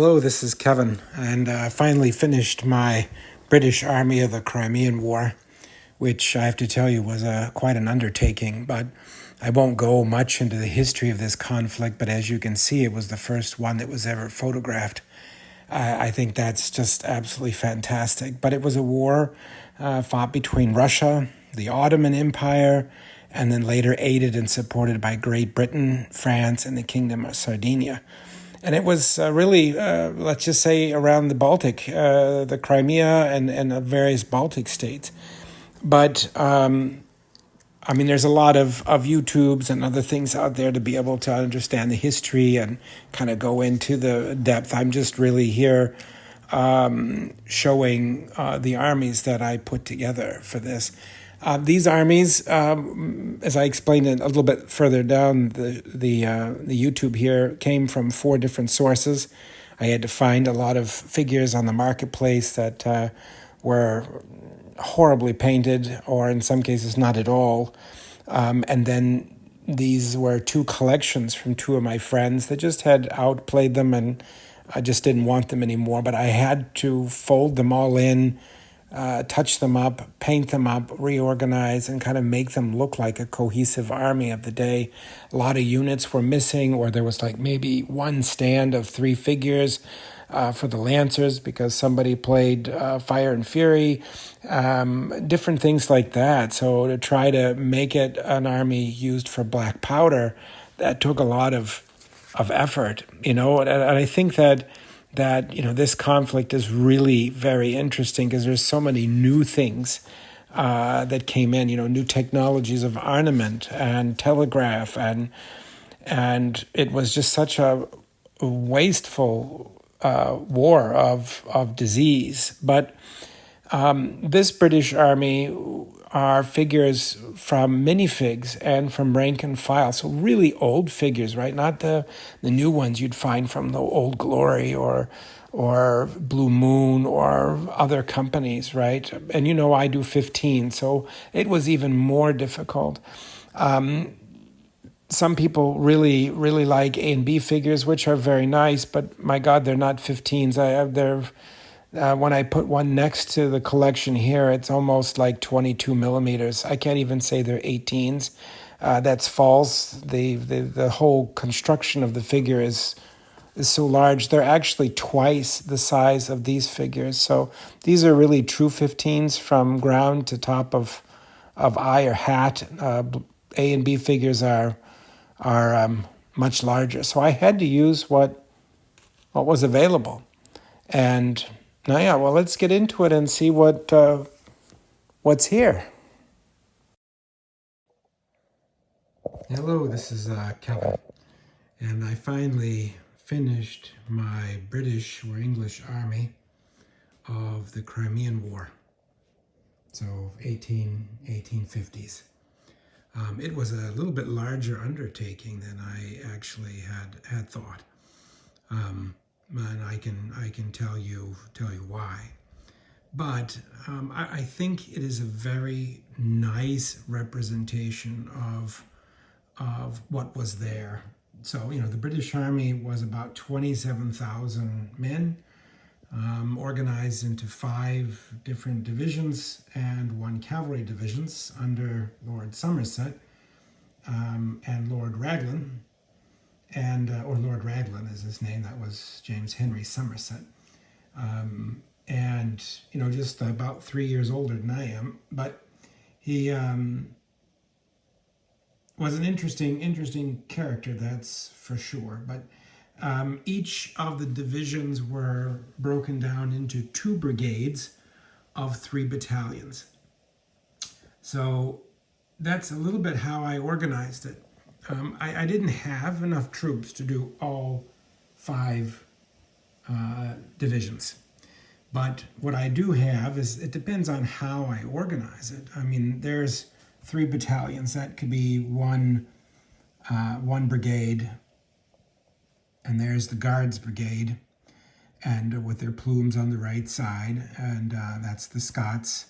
Hello, this is Kevin, and I finally finished my British Army of the Crimean War, which I have to tell you was quite an undertaking. But I won't go much into the history of this conflict, but as you can see, it was the first one that was ever photographed. I think that's just absolutely fantastic. But it was a war fought between Russia, the Ottoman Empire, and then later aided and supported by Great Britain, France, and the Kingdom of Sardinia. And it was really, let's just say, around the Baltic, the Crimea and various Baltic states. But I mean, there's a lot of YouTubes and other things out there to be able to understand the history and kind of go into the depth. I'm just really here showing the armies that I put together for this. These armies, as I explained it a little bit further down the YouTube here, came from 4 different sources. I had to find a lot of figures on the marketplace that were horribly painted, or in some cases not at all. And then these were 2 collections from 2 of my friends that just had outplayed them, and I just didn't want them anymore. But I had to fold them all in, touch them up, paint them up, reorganize, and kind of make them look like a cohesive army of the day. A lot of units were missing, or there was like maybe 1 stand of 3 figures for the Lancers because somebody played Fire and Fury, different things like that. So to try to make it an army used for black powder, that took a lot of effort, and I think that this conflict is really very interesting because there's so many new things that came in, new technologies of armament and telegraph, and it was just such a wasteful war of disease. But this British army are figures from minifigs and from rank and file, so really old figures, right? Not the new ones you'd find from the Old Glory or Blue Moon or other companies, right? And I do 15, so it was even more difficult. Some people really like A and B figures, which are very nice, but my God, they're not 15s. When I put one next to the collection here, it's almost like 22 millimeters. I can't even say they're 18s. That's false. The whole construction of the figure is so large. They're actually twice the size of these figures. So these are really true 15s from ground to top of eye or hat. A and B figures are much larger. So I had to use what was available. And now, yeah, well, let's get into it and see what's here. Hello, this is Kevin, and I finally finished my British or English army of the Crimean War, so 1850s. It was a little bit larger undertaking than I actually had thought. And I can tell you why. But I think it is a very nice representation of what was there. So the British Army was about 27,000 men, organized into 5 different divisions and 1 cavalry divisions under Lord Somerset and Lord Raglan. And or Lord Raglan is his name. That was James Henry Somerset, and just about 3 years older than I am. But he was an interesting character, that's for sure. But each of the divisions were broken down into 2 brigades of 3 battalions. So that's a little bit how I organized it. I didn't have enough troops to do all 5 divisions. But what I do have is, it depends on how I organize it. I mean, there's 3 battalions. That could be one brigade. And there's the Guards Brigade, and with their plumes on the right side. And that's the Scots,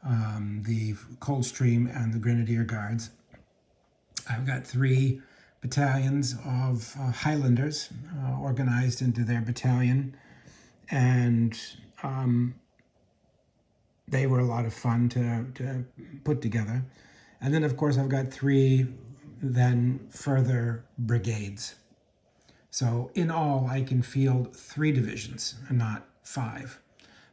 the Coldstream, and the Grenadier Guards. I've got 3 battalions of Highlanders organized into their battalion, and they were a lot of fun to put together. And then, of course, I've got 3 then further brigades. So in all, I can field 3 divisions and not 5.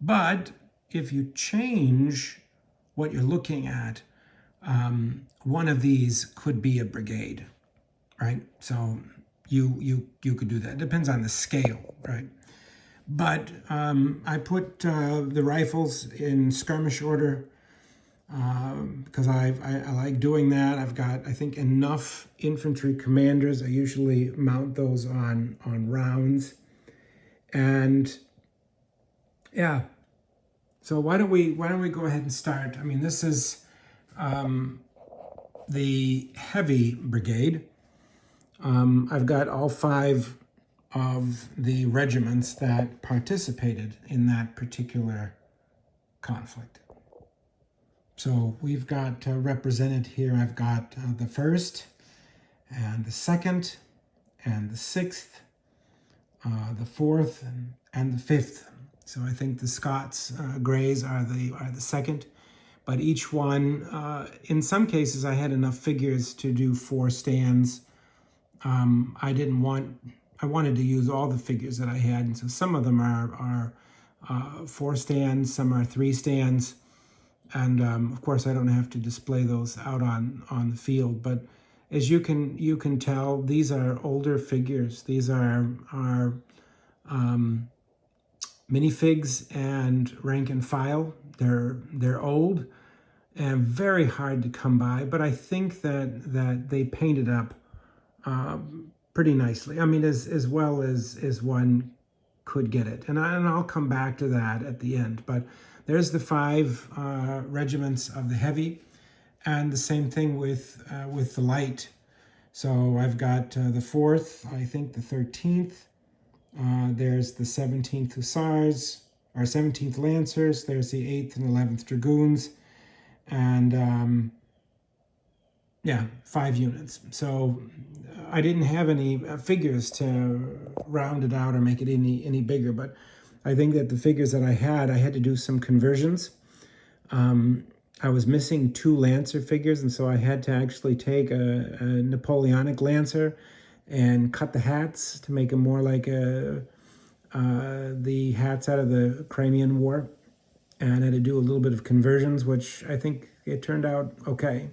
But if you change what you're looking at, one of these could be a brigade, right? So you could do that. It depends on the scale, right? But I put the rifles in skirmish order because I like doing that. I've got, I think, enough infantry commanders. I usually mount those on rounds. And yeah, so why don't we go ahead and start? I mean, this is the heavy brigade. I've got all 5 of the regiments that participated in that particular conflict. So we've got represented here, I've got the 1st and the 2nd and the 6th, the 4th and the 5th. So I think the Scots Greys are the 2nd, but each one, in some cases I had enough figures to do 4 stands. I wanted to use all the figures that I had, and so some of them are 4 stands, some are 3 stands, and of course I don't have to display those out on the field. But as you can tell, these are older figures. These are minifigs and rank and file. They're old and very hard to come by, but I think that they painted up pretty nicely. I mean, as well as one could get it. And I'll come back to that at the end. But there's the 5 regiments of the heavy, and the same thing with the light. So I've got the 4th, I think the 13th. There's the 17th Hussars, or 17th Lancers. There's the 8th and 11th Dragoons. And yeah, 5 units. So I didn't have any figures to round it out or make it any bigger, but I think that the figures that I had to do some conversions. I was missing 2 Lancer figures, and so I had to actually take a Napoleonic Lancer and cut the hats to make them more like the hats out of the Crimean War. And I had to do a little bit of conversions, which I think it turned out okay.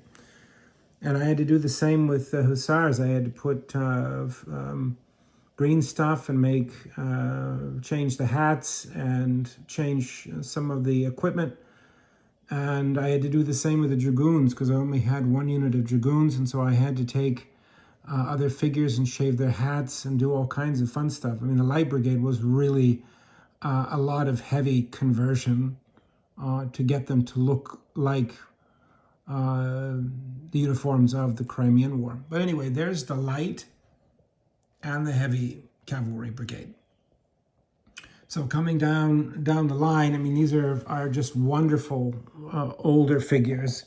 And I had to do the same with the Hussars. I had to put green stuff and change the hats and change some of the equipment. And I had to do the same with the Dragoons because I only had 1 unit of Dragoons, and so I had to take other figures and shave their hats and do all kinds of fun stuff. I mean, the Light Brigade was really a lot of heavy conversion to get them to look like the uniforms of the Crimean War. But anyway, there's the light and the heavy cavalry brigade. So coming down the line, I mean, these are just wonderful older figures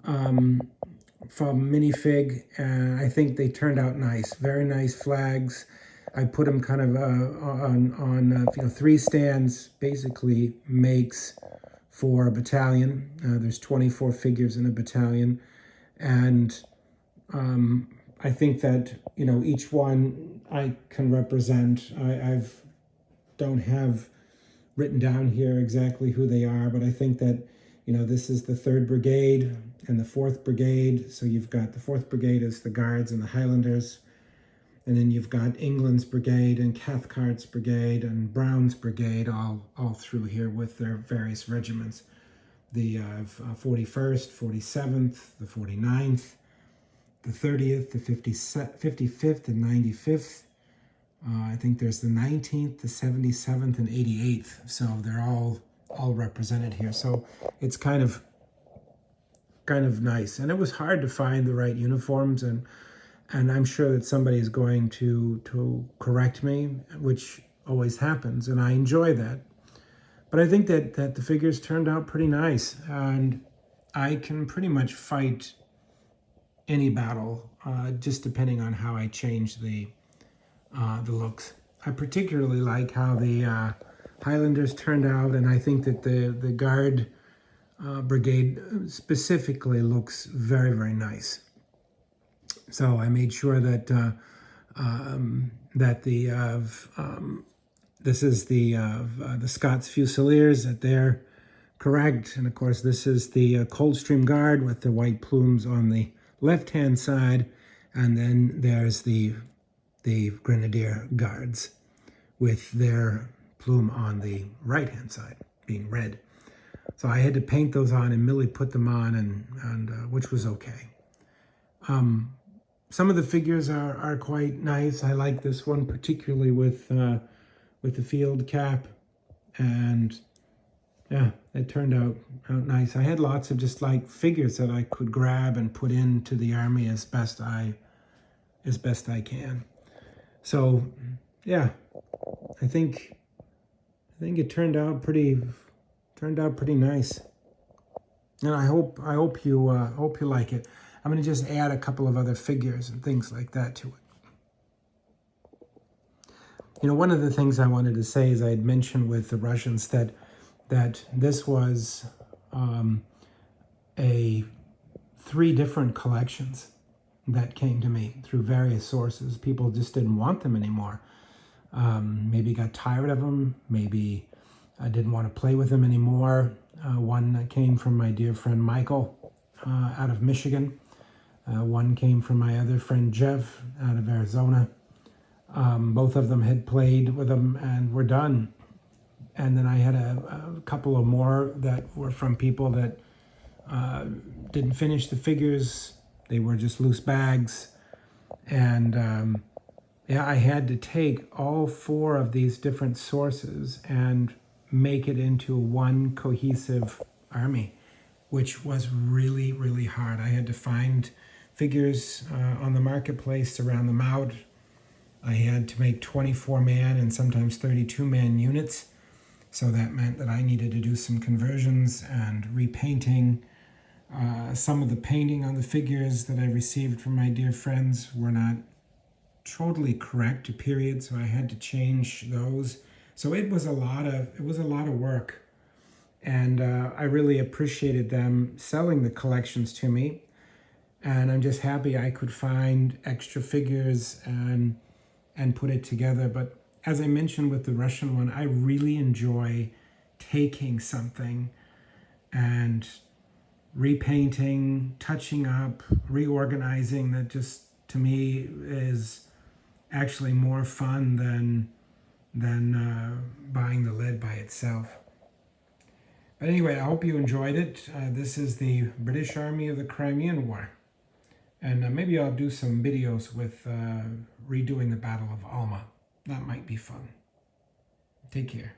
from minifig, and I think they turned out nice. Very nice flags. I put them kind of on 3 stands. Basically makes for a battalion. There's 24 figures in a battalion, and I think that each one I can represent. I've don't have written down here exactly who they are, but I think that this is the 3rd Brigade and the 4th Brigade. So you've got the 4th Brigade as the Guards and the Highlanders, and then you've got England's Brigade and Cathcart's Brigade and Brown's Brigade all through here with their various regiments. The 41st, 47th, the 49th, the 30th, the 55th, and 95th. I think there's the 19th, the 77th, and 88th. So they're all represented here. So it's kind of nice. And it was hard to find the right uniforms, and I'm sure that somebody is going to correct me, which always happens, and I enjoy that. But I think that the figures turned out pretty nice, and I can pretty much fight any battle, just depending on how I change the looks. I particularly like how the Highlanders turned out, and I think that the Guard brigade specifically looks very, very nice. So I made sure that this is the Scots Fusiliers, that they're correct, and of course this is the Coldstream Guard with the white plumes on the left-hand side, and then there's the Grenadier Guards with their plume on the right-hand side, being red. So I had to paint those on, and Millie put them on, and which was okay. Some of the figures are quite nice. I like this one particularly with the field cap, and yeah, it turned out nice. I had lots of just like figures that I could grab and put into the army as best I can. So yeah, I think it turned out pretty nice, and I hope you like it. I'm going to just add a couple of other figures and things like that to it. You know, one of the things I wanted to say is I had mentioned with the Russians that this was three different collections that came to me through various sources. People just didn't want them anymore. Maybe got tired of them. Maybe I didn't want to play with them anymore. One that came from my dear friend Michael out of Michigan. One came from my other friend Jeff out of Arizona. Both of them had played with them and were done. And then I had a couple of more that were from people that didn't finish the figures. They were just loose bags. And yeah, I had to take all four of these different sources and make it into one cohesive army, which was really, really hard. I had to find figures on the marketplace to round them out. I had to make 24-man and sometimes 32-man units. So that meant that I needed to do some conversions and repainting. Some of the painting on the figures that I received from my dear friends were not totally correct to period, so I had to change those. So it was a lot of work, and I really appreciated them selling the collections to me. And I'm just happy I could find extra figures and put it together. But as I mentioned with the Russian one, I really enjoy taking something and repainting, touching up, reorganizing. That just, to me, is actually more fun than buying the lead by itself. But anyway, I hope you enjoyed it. This is the British Army of the Crimean War. And maybe I'll do some videos with redoing the Battle of Alma. That might be fun. Take care.